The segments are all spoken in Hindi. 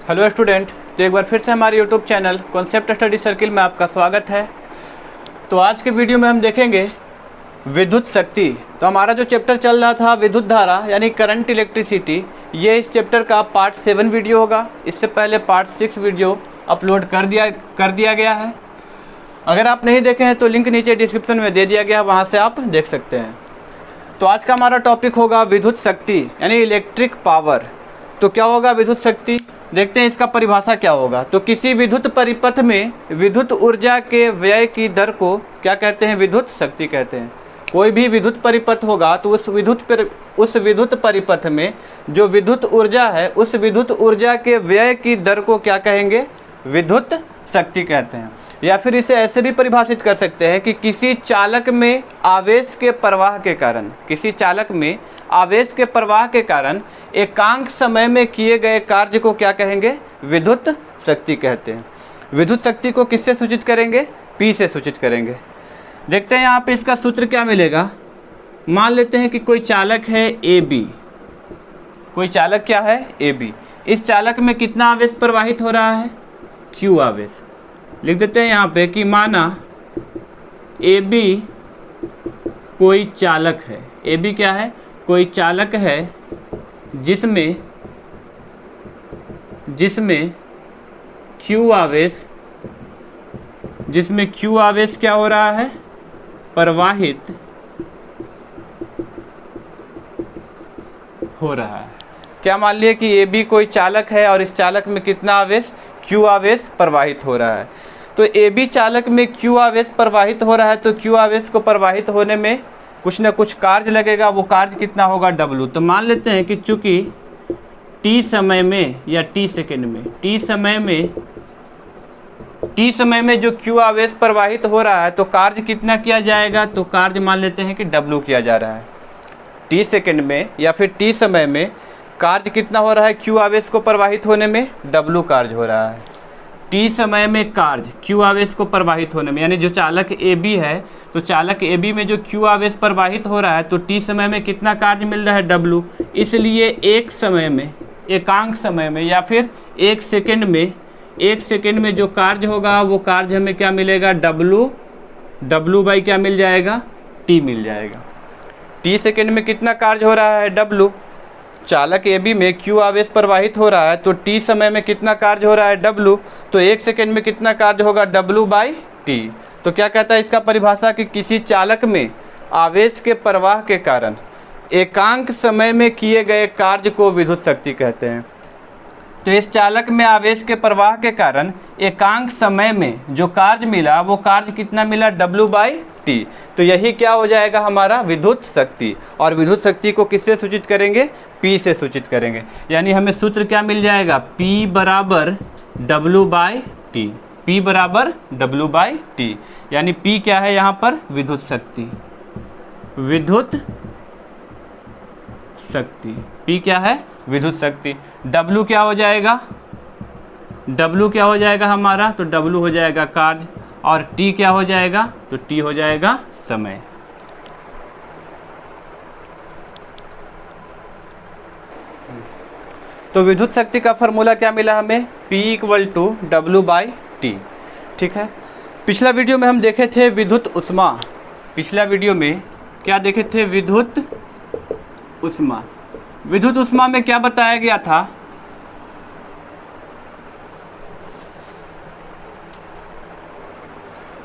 हेलो स्टूडेंट, तो एक बार फिर से हमारे YouTube channel concept study circle में आपका स्वागत है। तो आज के वीडियो में हम देखेंगे विद्युत शक्ति। तो हमारा जो चैप्टर चल रहा था विद्युत धारा यानी करंट इलेक्ट्रिसिटी, ये इस चैप्टर का पार्ट 7 वीडियो होगा। इससे पहले पार्ट 6 वीडियो अपलोड कर दिया गया है। अगर आप नहीं देखे हैं तो लिंक नीचे डिस्क्रिप्शन में दे दिया गया है, वहाँ से आप देख सकते हैं। तो आज का हमारा टॉपिक होगा विद्युत शक्ति यानी इलेक्ट्रिक पावर। तो क्या होगा विद्युत शक्ति, देखते हैं इसका परिभाषा क्या होगा। तो किसी विद्युत परिपथ में विद्युत ऊर्जा के व्यय की दर को क्या कहते हैं, विद्युत शक्ति कहते हैं। कोई भी विद्युत परिपथ होगा तो उस विद्युत परिपथ में जो विद्युत ऊर्जा है उस विद्युत ऊर्जा के व्यय की दर को क्या कहेंगे, विद्युत शक्ति कहते हैं। या फिर इसे ऐसे भी परिभाषित कर सकते हैं कि किसी चालक में आवेश के प्रवाह के कारण एकांक समय में किए गए कार्य को क्या कहेंगे, विद्युत शक्ति कहते हैं। विद्युत शक्ति को किससे सूचित करेंगे, P से सूचित करेंगे। देखते हैं यहाँ पे इसका सूत्र क्या मिलेगा। मान लेते हैं कि कोई चालक है AB, कोई चालक क्या है AB। इस चालक में कितना आवेश प्रवाहित हो रहा है, Q आवेश। लिख देते हैं यहाँ पे कि माना AB कोई चालक है, AB क्या है, कोई चालक है जिसमें Q आवेश क्या हो रहा है, प्रवाहित हो रहा है। क्या मान लिया कि AB कोई चालक है और इस चालक में कितना आवेश, Q आवेश प्रवाहित हो रहा है। तो AB चालक में Q आवेश प्रवाहित हो रहा है, तो Q आवेश को प्रवाहित होने में कुछ ना कुछ कार्य लगेगा। वो कार्य कितना होगा, W। तो मान लेते हैं कि चूँकि T समय में या T सेकेंड में T समय में जो Q आवेश प्रवाहित हो रहा है तो कार्य कितना किया जाएगा, तो कार्य मान लेते हैं कि W किया जा रहा है। T सेकेंड में या फिर T समय में कार्य कितना हो रहा है, Q आवेश को प्रवाहित होने में W कार्य हो रहा है। T समय में कार्य Q आवेश को प्रवाहित होने में, यानी जो चालक AB है तो चालक AB में जो Q आवेश प्रवाहित हो रहा है तो T समय में कितना कार्य मिल रहा है, W। इसलिए एक समय में, एकांक समय में या फिर एक सेकेंड में जो कार्य होगा वो कार्य हमें क्या मिलेगा, W बाई क्या मिल जाएगा, T मिल जाएगा। T सेकेंड में कितना कार्य हो रहा है, W। चालक AB में Q आवेश प्रवाहित हो रहा है तो T समय में कितना कार्य हो रहा है, W। तो एक सेकेंड में कितना कार्य होगा, W बाई T। तो क्या कहता है इसका परिभाषा कि किसी चालक में आवेश के प्रवाह के कारण एकांक समय में किए गए कार्य को विद्युत शक्ति कहते हैं। तो इस चालक में आवेश के प्रवाह के कारण एकांक समय में जो कार्य मिला वो कार्य कितना मिला, W बाई T। तो यही क्या हो जाएगा हमारा विद्युत शक्ति। और विद्युत शक्ति को किससे सूचित करेंगे, P से सूचित करेंगे। यानी हमें सूत्र क्या मिल जाएगा, P बराबर W बाई T। P बराबर W बाई T, यानी P क्या है यहाँ पर, विद्युत शक्ति। P क्या है, विद्युत शक्ति। W क्या हो जाएगा, W क्या हो जाएगा हमारा, तो W हो जाएगा कार्य। और T क्या हो जाएगा, तो T हो जाएगा समय। तो विद्युत शक्ति का फॉर्मूला क्या मिला हमें, P equal to W by T। ठीक है। पिछला वीडियो में हम देखे थे विद्युत ऊष्मा। पिछला वीडियो में क्या देखे थे, विद्युत ऊष्मा। विद्युत ऊष्मा में क्या बताया गया था,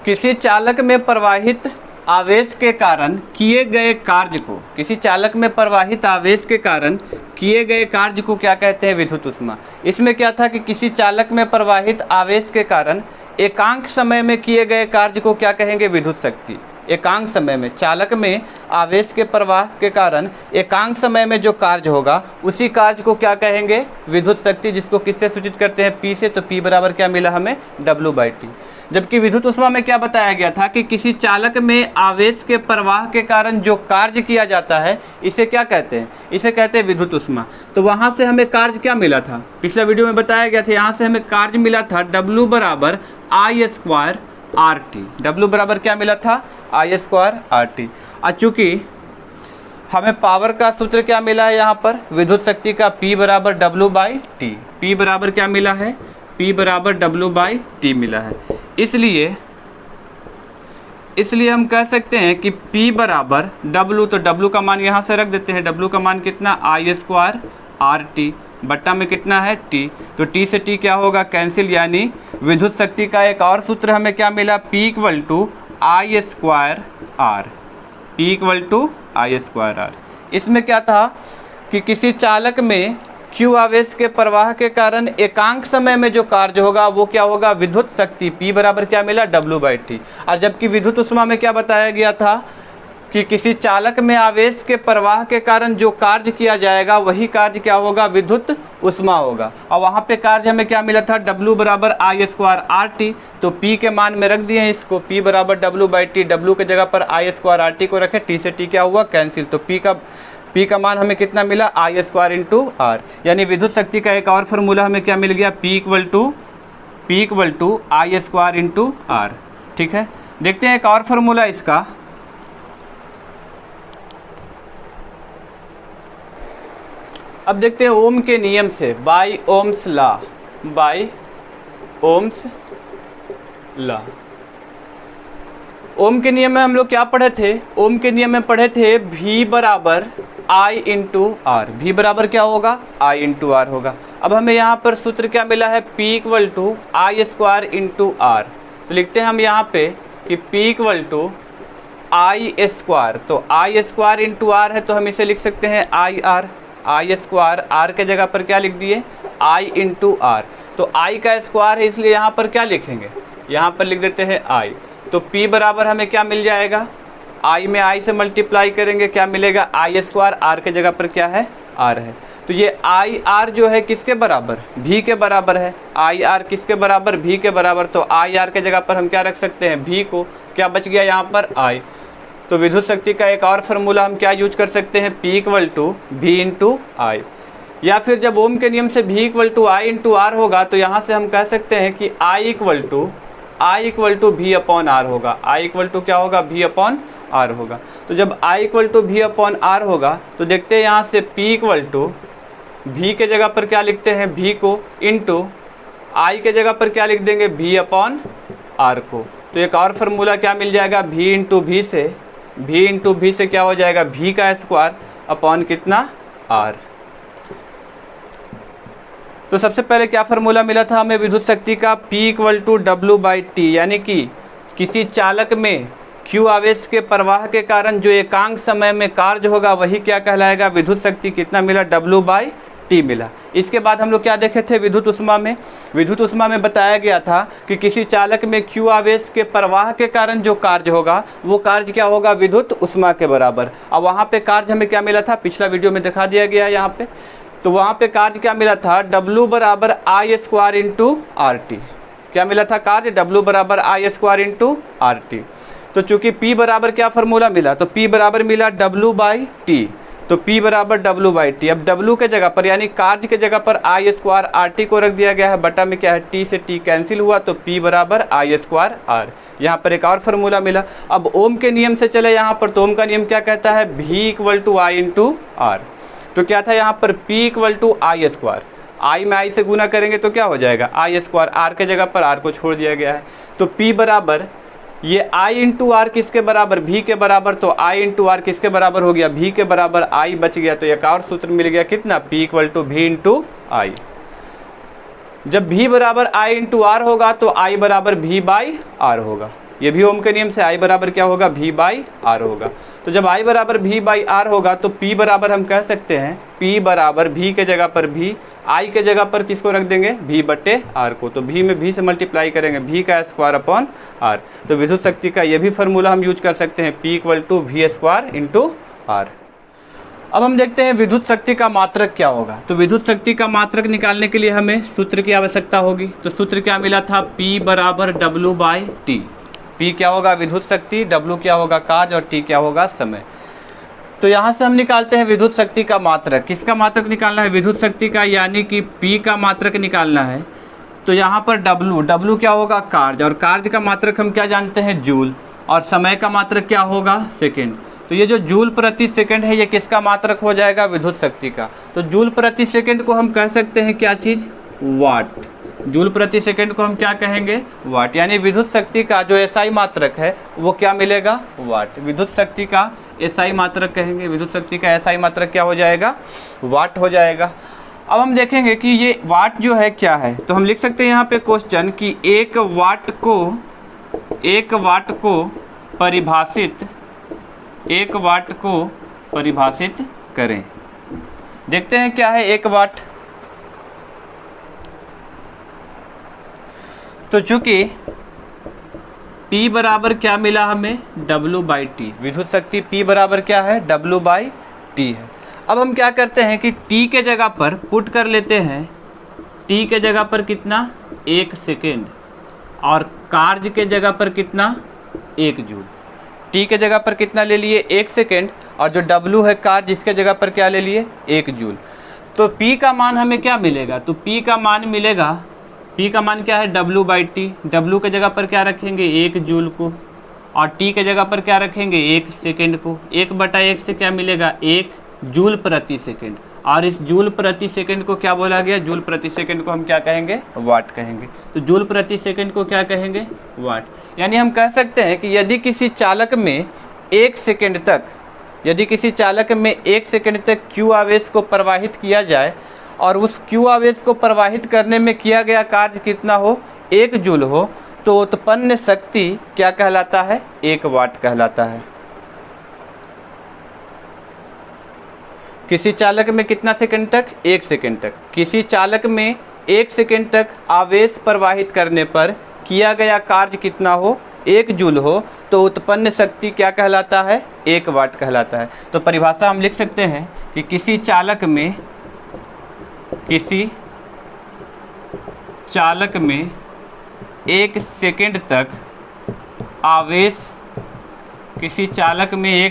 किसी चालक में प्रवाहित आवेश के कारण किए गए कार्य को, किसी चालक में प्रवाहित आवेश के कारण किए गए कार्य को क्या कहते हैं, विद्युत ऊष्मा। इसमें क्या था कि किसी चालक में प्रवाहित आवेश के कारण एकांक समय में किए गए कार्य को क्या कहेंगे, विद्युत शक्ति। एकांक समय में चालक में आवेश के प्रवाह के कारण एकांक समय में जो कार्य होगा उसी कार्य को क्या कहेंगे, विद्युत शक्ति, जिसको किससे सूचित करते हैं, P से। तो P बराबर क्या मिला हमें, W बाई T। जबकि विद्युत ऊष्मा में क्या बताया गया था कि किसी चालक में आवेश के प्रवाह के कारण जो कार्य किया जाता है इसे क्या कहते हैं, इसे कहते हैं विद्युत ऊष्मा। तो वहाँ से हमें कार्य क्या मिला था, पिछला वीडियो में बताया गया था, यहाँ से हमें कार्य मिला था W बराबर I स्क्वायर RT। W बराबर क्या मिला था, I स्क्वायर RT। और चूँकि हमें पावर का सूत्र क्या मिला है यहाँ पर, विद्युत शक्ति का P बराबर W/T। P बराबर क्या मिला है, P बराबर W/T मिला है। इसलिए हम कह सकते हैं कि P बराबर W, तो W का मान यहाँ से रख देते हैं। W का मान कितना, I² RT बट्टा में कितना है T, तो T से T क्या होगा, कैंसिल। यानी विद्युत शक्ति का एक और सूत्र हमें क्या मिला, P = I² R। इसमें क्या था कि किसी चालक में Q आवेश के प्रवाह के कारण एकांक समय में जो कार्य होगा वो क्या होगा, विद्युत शक्ति P बराबर क्या मिला, W/T। और जबकि विद्युत ऊष्मा में क्या बताया गया था कि किसी चालक में आवेश के प्रवाह के कारण जो कार्य किया जाएगा वही कार्य क्या होगा, विद्युत ऊष्मा होगा। और वहाँ पे कार्य हमें क्या मिला था, W बराबर I² RT। तो P के मान में रख दिए हैं इसको, P बराबर W/T। W के जगह पर I² RT को रखे, T से T क्या हुआ, कैंसिल। तो P का मान हमें कितना मिला, I² R। यानी विद्युत शक्ति का एक और फार्मूला हमें क्या मिल गया, P = I² R। ठीक है, देखते हैं एक और फार्मूला इसका। अब देखते हैं ओम के नियम से, बाय ओम्स लॉ। ओम के नियम में हम लोग क्या पढ़े थे, ओम के नियम में पढ़े थे V बराबर I × R। V बराबर क्या होगा, I × R होगा। अब हमें यहाँ पर सूत्र क्या मिला है, P = I² × R। तो लिखते हैं हम यहाँ पे कि P = I², तो I² × R है, तो हम इसे लिख सकते हैं IR। I² R के जगह पर क्या लिख दिए, I × R। तो I का स्क्वायर है, इसलिए यहाँ पर क्या लिखेंगे, यहाँ पर लिख देते हैं I। तो P बराबर हमें क्या मिल जाएगा, I में I से मल्टीप्लाई करेंगे, क्या मिलेगा, I² R के जगह पर क्या है, R है। तो ये IR जो है किसके बराबर, V के बराबर है। IR किसके बराबर, V के बराबर। तो IR के जगह पर हम क्या रख सकते हैं, V को, क्या बच गया यहाँ पर, I। तो विद्युत शक्ति का एक और फार्मूला हम क्या यूज कर सकते हैं, P = V × I। या फिर जब ओम के नियम से V = I × R होगा तो यहाँ से हम कह सकते हैं कि I = V/R होगा। I = क्या होगा, V/R होगा। तो जब I = V/R होगा तो देखते हैं यहाँ से P = V के जगह पर क्या लिखते हैं, V को, इंटू I के जगह पर क्या लिख देंगे, V/R को। तो एक और फार्मूला क्या मिल जाएगा, V × V से क्या हो जाएगा, V का स्क्वायर अपॉन कितना, R। तो सबसे पहले क्या फार्मूला मिला था हमें विद्युत शक्ति का, P = W/T। यानी कि किसी चालक में Q आवेश के प्रवाह के कारण जो एकांक समय में कार्य होगा वही क्या कहलाएगा, विद्युत शक्ति कितना मिला, W/T मिला। इसके बाद हम लोग क्या देखे थे, विद्युत ऊष्मा में बताया गया था कि किसी चालक में Q आवेश के प्रवाह के कारण जो कार्य होगा वो कार्य क्या होगा, विद्युत ऊष्मा के बराबर। अब वहाँ पे कार्य हमें क्या मिला था, पिछला वीडियो में दिखा दिया गया है यहाँ पे। तो वहाँ पे कार्य क्या मिला था, W बराबर I² × RT। क्या मिला था कार्य, W बराबर I² × RT। तो चूंकि P बराबर क्या फार्मूला मिला, तो P बराबर मिला W/T। तो P बराबर W/T। अब W के जगह पर यानी कार्य के जगह पर I² RT को रख दिया गया है, बटा में क्या है, T से T कैंसिल हुआ, तो P बराबर I² R। यहाँ पर एक और फार्मूला मिला। अब ओम के नियम से चले यहाँ पर, तो ओम का नियम क्या कहता है, V = I × R। तो क्या था यहाँ पर, P = I²। I में I से गुना करेंगे तो क्या हो जाएगा, I²। R के जगह पर R को छोड़ दिया गया है। तो P बराबर ये I × R किसके बराबर, V के बराबर। तो I × R किसके बराबर हो गया, V के बराबर। I बच गया, तो एक और सूत्र मिल गया कितना, P = V × I। जब V बराबर I × R होगा तो I बराबर V/R होगा। ये भी ओम के नियम से I बराबर क्या होगा, V/R होगा। तो जब I बराबर V/R होगा तो P बराबर हम कह सकते हैं, P बराबर V के जगह पर V, I के जगह पर किसको रख देंगे, V/R को। तो V में V से मल्टीप्लाई करेंगे, V का स्क्वायर अपॉन R। तो विद्युत शक्ति का ये भी फार्मूला हम यूज कर सकते हैं, P = V² × R। अब हम देखते हैं विद्युत शक्ति का मात्रक क्या होगा। तो विद्युत शक्ति का मात्रक निकालने के लिए हमें सूत्र की आवश्यकता होगी। तो सूत्र क्या मिला था, P बराबर W/T। P क्या होगा, विद्युत शक्ति, W क्या होगा, कार्य, और T क्या होगा, समय। तो यहाँ से हम निकालते हैं विद्युत शक्ति का मात्रक। किसका मात्रक निकालना है, विद्युत शक्ति का, यानी कि P का मात्रक निकालना है। तो यहाँ पर W क्या होगा, कार्य, और कार्य का मात्रक हम क्या जानते हैं, जूल, और समय का मात्रक क्या होगा, सेकेंड। तो ये जो जूल प्रति सेकंड है ये किसका मात्रक हो जाएगा? विद्युत शक्ति का। तो जूल प्रति सेकंड को हम कह सकते हैं क्या चीज़? वाट। जूल प्रति सेकंड को हम क्या कहेंगे? वाट। यानी विद्युत शक्ति का जो एसआई मात्रक है वो क्या मिलेगा? वाट। विद्युत शक्ति का एसआई मात्रक कहेंगे, विद्युत शक्ति का एसआई मात्रक क्या हो जाएगा? वाट हो जाएगा। अब हम देखेंगे कि ये वाट जो है क्या है, तो हम लिख सकते हैं यहाँ पे क्वेश्चन कि एक वाट को परिभाषित करें। देखते हैं क्या है एक वाट। तो चूंकि P बराबर क्या मिला हमें? W/T। विद्युत शक्ति P बराबर क्या है? W/T है। अब हम क्या करते हैं कि T के जगह पर पुट कर लेते हैं, T के जगह पर कितना? 1 सेकेंड, और कार्य के जगह पर कितना? 1 जूल। T के जगह पर कितना ले लिए? 1 सेकेंड, और जो W है कार्य जिसके जगह पर क्या ले लिए? 1 जूल। तो P का मान हमें क्या मिलेगा? तो P का मान मिलेगा, P का मान क्या है? W/T। W के जगह पर क्या रखेंगे? 1 जूल को, और T के जगह पर क्या रखेंगे? 1 सेकेंड को। 1/1 से क्या मिलेगा? 1 जूल प्रति सेकेंड, और इस जूल प्रति सेकेंड को क्या बोला गया? जूल प्रति सेकेंड को हम क्या कहेंगे? वाट कहेंगे। तो जूल प्रति सेकेंड को क्या कहेंगे? वाट। यानी हम कह सकते हैं कि यदि किसी चालक में 1 सेकेंड तक Q आवेश को प्रवाहित किया जाए, और उस Q आवेश को प्रवाहित करने में किया गया कार्य कितना हो? 1 जूल हो, तो उत्पन्न शक्ति क्या कहलाता है? 1 वाट कहलाता है। किसी चालक में कितना सेकंड तक? 1 सेकंड तक। किसी चालक में 1 सेकंड तक आवेश प्रवाहित करने पर किया गया कार्य कितना हो? 1 जूल हो, तो उत्पन्न शक्ति क्या कहलाता है? 1 वाट कहलाता है। तो परिभाषा हम लिख सकते हैं कि किसी चालक में 1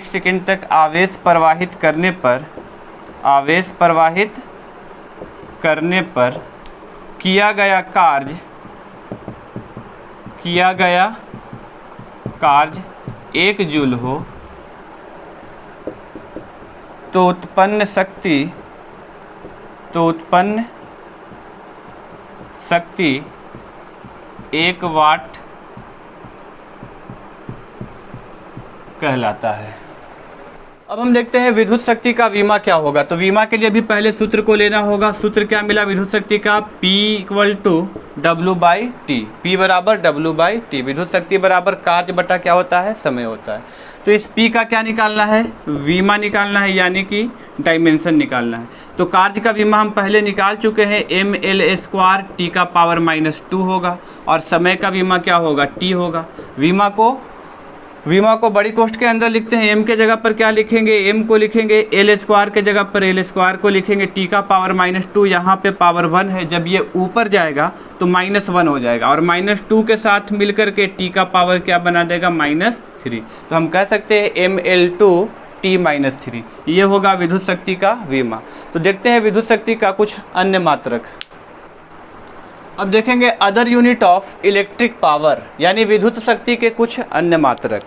सेकंड तक आवेश प्रवाहित करने पर किया गया कार्य 1 जूल हो, तो उत्पन्न शक्ति 1 वाट कहलाता है। अब हम देखते हैं विद्युत शक्ति का विमा क्या होगा। तो विमा के लिए भी पहले सूत्र को लेना होगा। सूत्र क्या मिला विद्युत शक्ति का? P = W/T। P बराबर W/T। विद्युत शक्ति बराबर कार्य बटा क्या होता है? समय होता है। तो इस P का क्या निकालना है? विमा निकालना है, यानी कि डायमेंशन निकालना है। तो कार्य का विमा हम पहले निकाल चुके हैं, mL² T⁻² होगा, और समय का विमा क्या होगा? T होगा। विमा को बड़ी कोष्ठ के अंदर लिखते हैं। m के जगह पर क्या लिखेंगे? m को लिखेंगे, L² के जगह पर L² को लिखेंगे, T⁻²। यहाँ पे पावर 1 है, जब ये ऊपर जाएगा तो -1 हो जाएगा, और -2 के साथ मिलकर के T का पावर क्या बना देगा? -3। तो हम कह सकते हैं mL2 T-3। ये होगा विद्युत शक्ति का विमा। तो देखते हैं विद्युत शक्ति का कुछ अन्य मात्रक। अब देखेंगे other unit of electric power, यानी विद्युत शक्ति के कुछ अन्य मात्रक।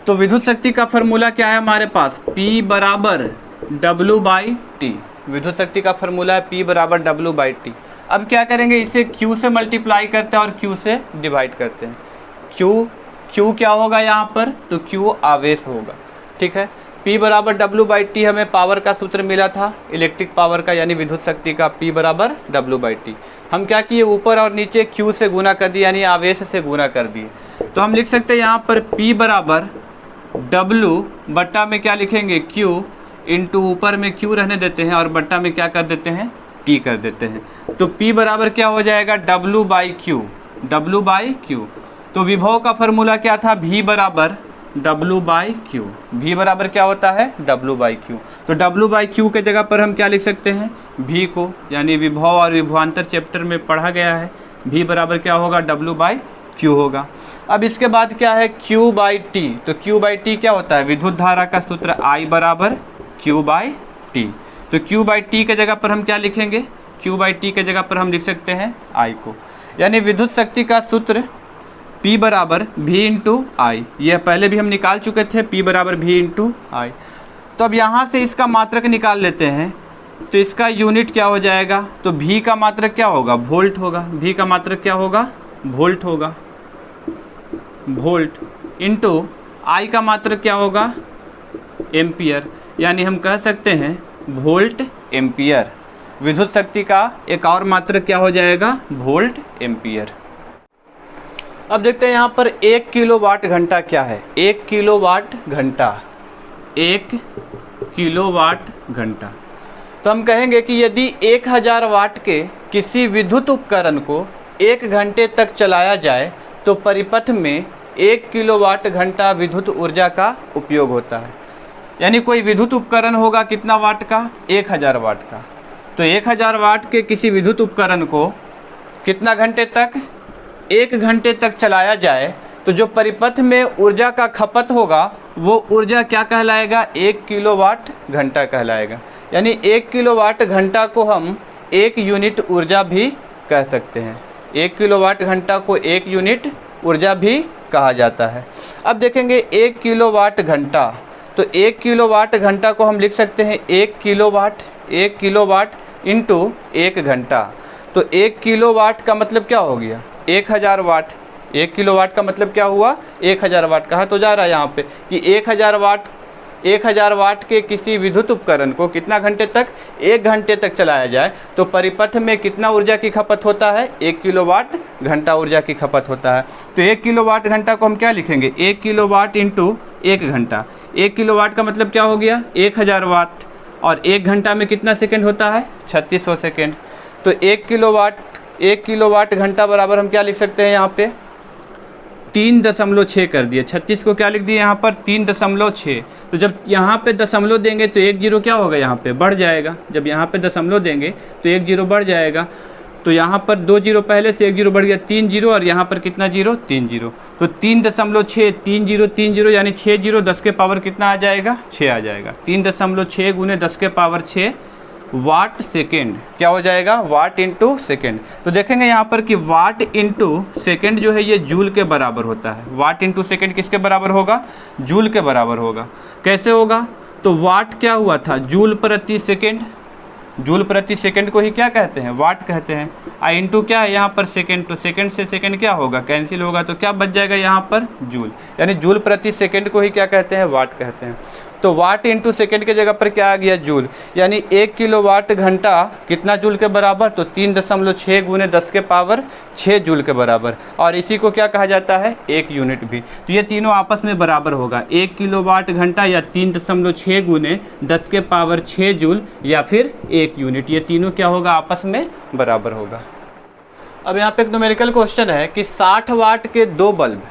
तो विद्युत शक्ति का फॉर्मूला क्या है हमारे पास? P बराबर W/T। विद्युत शक्ति का फॉर्मूला है P बराबर W/T। अब क्या करेंगे? इसे Q से मल्टीप्लाई करते हैं और Q से डिवाइड करते हैं। Q क्या होगा यहाँ पर? तो Q आवेश होगा। ठीक है। P बराबर W/T हमें पावर का सूत्र मिला था, इलेक्ट्रिक पावर का, यानी विद्युत शक्ति का P बराबर W/T। हम क्या किए? ऊपर और नीचे Q से गुना कर दिए, यानी आवेश से गुना कर दिए। तो हम लिख सकते हैं यहाँ पर P बराबर W बट्टा में क्या लिखेंगे? Q इंटू ऊपर में Q रहने देते हैं और बट्टा में क्या कर देते हैं? T कर देते हैं। तो P बराबर क्या हो जाएगा? W/Q। तो विभव का फॉर्मूला क्या था? V बराबर W/Q। V बराबर क्या होता है? W/Q। तो W/Q के जगह पर हम क्या लिख सकते हैं? V को, यानी विभव और विभवांतर चैप्टर में पढ़ा गया है। V बराबर क्या होगा? W/Q होगा। अब इसके बाद क्या है? Q/T। तो Q/T क्या होता है? विद्युत धारा का सूत्र I बराबर Q/T। तो Q/T के जगह पर हम क्या लिखेंगे? Q/T के जगह पर हम लिख सकते हैं I को, यानी विद्युत शक्ति का सूत्र P बराबर V इंटू आई, यह पहले भी हम निकाल चुके थे, P बराबर V इंटू आई। तो अब यहाँ से इसका मात्रक निकाल लेते हैं, तो इसका यूनिट क्या हो जाएगा, तो V का मात्रक क्या होगा, वोल्ट होगा। V का मात्रक क्या होगा, वोल्ट होगा, वोल्ट इंटू आई का मात्रक क्या होगा, एम्पियर, यानी हम कह सकते हैं वोल्ट एम्पियर। विद्युत शक्ति का एक और मात्रक क्या हो जाएगा, वोल्ट एम्पियर। अब देखते हैं यहाँ पर 1 किलोवाट घंटा क्या है। 1 किलोवाट घंटा, 1 किलोवाट घंटा। तो हम कहेंगे कि यदि 1000 वाट के किसी विद्युत उपकरण को 1 घंटे तक चलाया जाए तो परिपथ में 1 किलोवाट घंटा विद्युत ऊर्जा का उपयोग होता है। यानी कोई विद्युत उपकरण होगा कितना वाट का, 1000 वाट का। तो 1000 वाट के किसी विद्युत उपकरण को कितना घंटे तक, 1 घंटे तक चलाया जाए तो जो परिपथ में ऊर्जा का खपत होगा वो ऊर्जा क्या कहलाएगा, 1 किलोवाट घंटा कहलाएगा। यानी 1 किलोवाट घंटा को हम 1 यूनिट ऊर्जा भी कह सकते हैं। 1 किलोवाट घंटा को 1 यूनिट ऊर्जा भी कहा जाता है। अब देखेंगे 1 किलोवाट घंटा, तो 1 किलोवाट घंटा को हम लिख सकते हैं 1 किलोवाट, 1 किलोवाट इंटू 1 घंटा। तो 1 किलोवाट का मतलब क्या हो गया, 1000 वाट। 1 किलोवाट का मतलब क्या हुआ, 1000 वाट। कहा तो जा रहा है यहाँ पे कि 1000 वाट के किसी विद्युत उपकरण को कितना घंटे तक, 1 घंटे तक चलाया जाए तो परिपथ में कितना ऊर्जा की खपत होता है, 1 किलोवाट घंटा ऊर्जा की खपत होता है। तो 1 किलोवाट घंटा को हम क्या लिखेंगे, 1 किलोवाट इंटू 1 घंटा। 1 किलोवाट का मतलब क्या हो गया, 1000 वाट, और 1 घंटा में कितना सेकंड होता है, 3600 सेकंड। तो 1 किलोवाट घंटा बराबर हम क्या लिख सकते हैं यहाँ पे, 3.6 कर दिए। 36 को क्या लिख दिए यहाँ पर, 3.6। तो जब यहाँ पे दशमलव देंगे तो 1 जीरो क्या होगा, यहाँ पे बढ़ जाएगा। जब यहाँ पे दशमलव देंगे तो 1 जीरो बढ़ जाएगा। तो यहाँ पर 2 जीरो पहले से 1 जीरो बढ़ गया, 3 जीरो, और यहाँ पर कितना जीरो, 3 जीरो। तो 3.6, 3 जीरो यानी 6 जीरो, 10 के पावर कितना आ जाएगा, 6 आ जाएगा। 3.6 गुने 10 के पावर 6 वाट सेकेंड क्या हो जाएगा, वाट इंटू सेकेंड। तो देखेंगे यहाँ पर कि वाट इंटू सेकेंड जो है ये जूल के बराबर होता है। वाट इंटू सेकेंड किसके बराबर होगा, जूल के बराबर होगा। कैसे होगा, तो वाट क्या हुआ था, जूल प्रति सेकेंड। जूल प्रति सेकंड को ही क्या कहते हैं, वाट कहते हैं। आई इंटू क्या है यहाँ पर सेकंड, तो सेकंड से सेकंड क्या होगा, कैंसिल होगा, तो क्या बच जाएगा यहाँ पर, जूल। यानी जूल प्रति सेकंड को ही क्या कहते हैं, वाट कहते हैं। तो वाट इंटू सेकंड के जगह पर क्या आ गया, जूल। यानी 1 किलोवाट घंटा कितना जूल के बराबर, तो 3.6 गुने 10 के पावर 6 जूल के बराबर। और इसी को क्या कहा जाता है, 1 यूनिट भी। तो ये तीनों आपस में बराबर होगा, 1 किलोवाट घंटा या 3.6 गुने 10 के पावर 6 जूल या फिर 1 यूनिट। ये तीनों क्या होगा, आपस में बराबर होगा। अब यहाँ पे एक न्यूमेरिकल क्वेश्चन है कि 60 वाट के 2 बल्ब,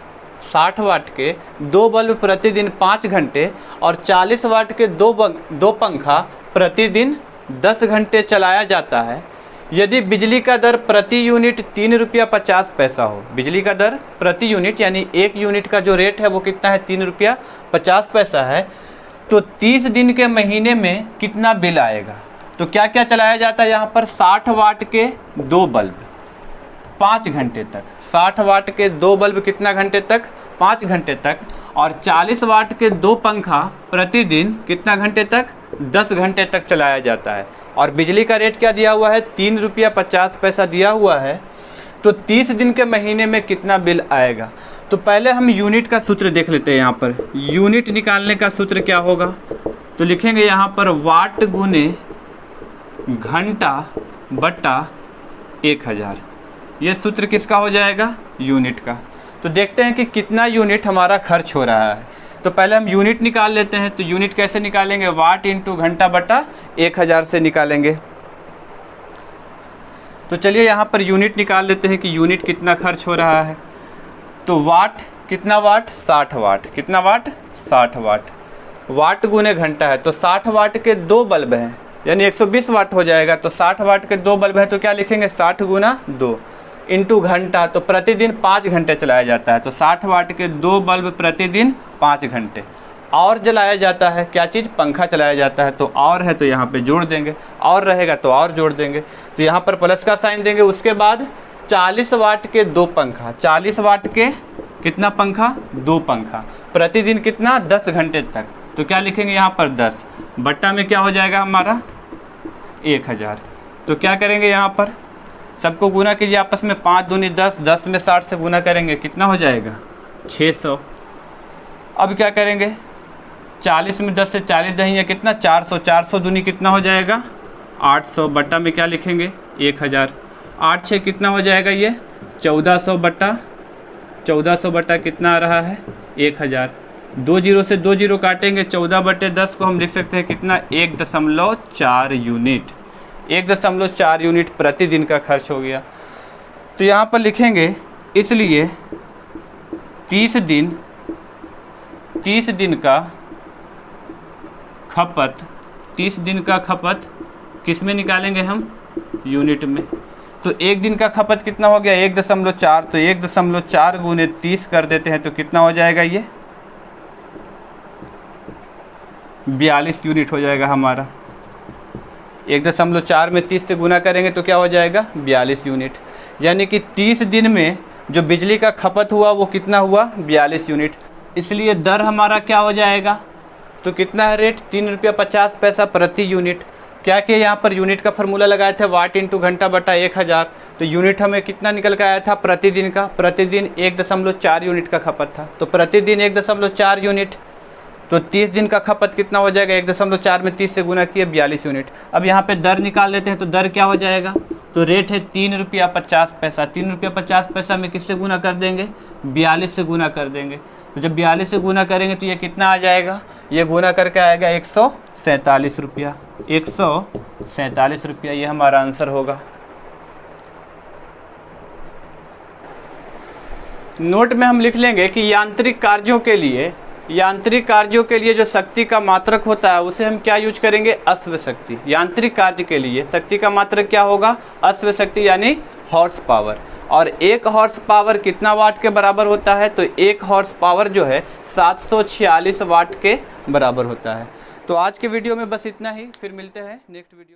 60 वाट के 2 बल्ब प्रतिदिन 5 घंटे और 40 वाट के 2 पंखा प्रतिदिन 10 घंटे चलाया जाता है। यदि बिजली का दर प्रति यूनिट 3 रुपया 50 पैसा हो, बिजली का दर प्रति यूनिट यानी 1 यूनिट का जो रेट है वो कितना है, 3 रुपया 50 पैसा है, तो 30 दिन के महीने में कितना बिल आएगा। तो क्या क्या चलाया जाता है यहाँ पर, 60 वाट के 2 बल्ब 5 घंटे तक, 60 वाट के 2 बल्ब कितना घंटे तक, 5 घंटे तक, और 40 वाट के 2 पंखा प्रतिदिन कितना घंटे तक, 10 घंटे तक चलाया जाता है। और बिजली का रेट क्या दिया हुआ है, 3 रुपया 50 पैसा दिया हुआ है। तो 30 दिन के महीने में कितना बिल आएगा। तो पहले हम यूनिट का सूत्र देख लेते हैं। यहाँ पर यूनिट निकालने का सूत्र क्या होगा, तो लिखेंगे यहाँ पर वाट गुने घंटा बटा 1000। ये सूत्र किसका हो जाएगा, यूनिट का। तो देखते हैं कि कितना यूनिट हमारा खर्च हो रहा है। तो पहले हम यूनिट निकाल लेते हैं। तो यूनिट कैसे निकालेंगे, वाट इंटू घंटा बटा 1000 से निकालेंगे। तो चलिए यहाँ पर यूनिट निकाल लेते हैं कि यूनिट कितना खर्च हो रहा है। तो वाट कितना, वाट 60 वाट, कितना वाट, 60 वाट। वाट गुने घंटा है तो 60 वाट के 2 बल्ब हैं यानी 120 वाट हो जाएगा। तो 60 वाट के 2 बल्ब हैं तो क्या लिखेंगे, 60 गुना 2 इंटू घंटा। तो प्रतिदिन 5 घंटे चलाया जाता है। तो 60 वाट के 2 बल्ब प्रतिदिन 5 घंटे। और जलाया जाता है क्या चीज़, पंखा चलाया जाता है। तो और है तो यहाँ पे जोड़ देंगे, और रहेगा तो और जोड़ देंगे। तो यहाँ पर प्लस का साइन देंगे। उसके बाद 40 वाट के 2 पंखा, 40 वाट के कितना पंखा? 2 पंखा। प्रतिदिन कितना? 10 घंटे तक। तो क्या लिखेंगे यहाँ पर? 10 बट्टा में क्या हो जाएगा हमारा? 1000। तो क्या करेंगे यहाँ पर? सबको गुना कीजिए आपस में, 5 दूनी 10, 10 में 60 से गुना करेंगे, कितना हो जाएगा? 600। अब क्या करेंगे? 40 में 10 से 40 दही है कितना? 400। 400 दूनी कितना हो जाएगा? 800 बट्टा में क्या लिखेंगे? 1000। 8 6 कितना हो जाएगा ये? 1400 बट्टा कितना आ रहा है? 1000। 2 जीरो से 2 जीरो काटेंगे, 14/10 को हम लिख सकते हैं कितना? 1.4 यूनिट। 1.4 यूनिट प्रतिदिन का खर्च हो गया। तो यहाँ पर लिखेंगे इसलिए 30 दिन का खपत किस में निकालेंगे हम? यूनिट में। तो एक दिन का खपत कितना हो गया? 1.4। तो 1.4 गुने 30 कर देते हैं तो कितना हो जाएगा ये? 42 यूनिट हो जाएगा हमारा। 1.4 में 30 से गुना करेंगे तो क्या हो जाएगा? 42 यूनिट। यानी कि 30 दिन में जो बिजली का खपत हुआ वो कितना हुआ? 42 यूनिट। इसलिए दर हमारा क्या हो जाएगा? तो कितना है रेट? 3 रुपया 50 पैसा प्रति यूनिट। क्या किया यहाँ पर? यूनिट का फार्मूला लगाया था, वाट इंटू घंटा बटा 1000। तो यूनिट हमें कितना निकल के आया था प्रतिदिन का? प्रतिदिन 1.4 यूनिट का खपत था। तो प्रतिदिन 1.4 यूनिट। तो 30 दिन का खपत कितना हो जाएगा? 1.4 में 30 से गुना किया, 42 यूनिट। अब यहाँ पे दर निकाल लेते हैं, तो दर क्या हो जाएगा? तो रेट है 3 रुपया 50 पैसा। 3 रुपया 50 पैसा में किससे गुना कर देंगे? 42 से गुना कर देंगे। तो जब 42 से गुना करेंगे तो ये कितना आ जाएगा? ये गुना करके आएगा 147 रुपया। 147 रुपया ये हमारा आंसर होगा। नोट में हम लिख लेंगे कि यांत्रिक कार्यों के लिए जो शक्ति का मात्रक होता है उसे हम क्या यूज करेंगे? अश्व शक्ति। यांत्रिक कार्य के लिए शक्ति का मात्रक क्या होगा? अश्व शक्ति यानी हॉर्स पावर। और 1 हॉर्स पावर कितना वाट के बराबर होता है? तो 1 हॉर्स पावर जो है 746 वाट के बराबर होता है। तो आज के वीडियो में बस इतना ही, फिर मिलते हैं नेक्स्ट वीडियो।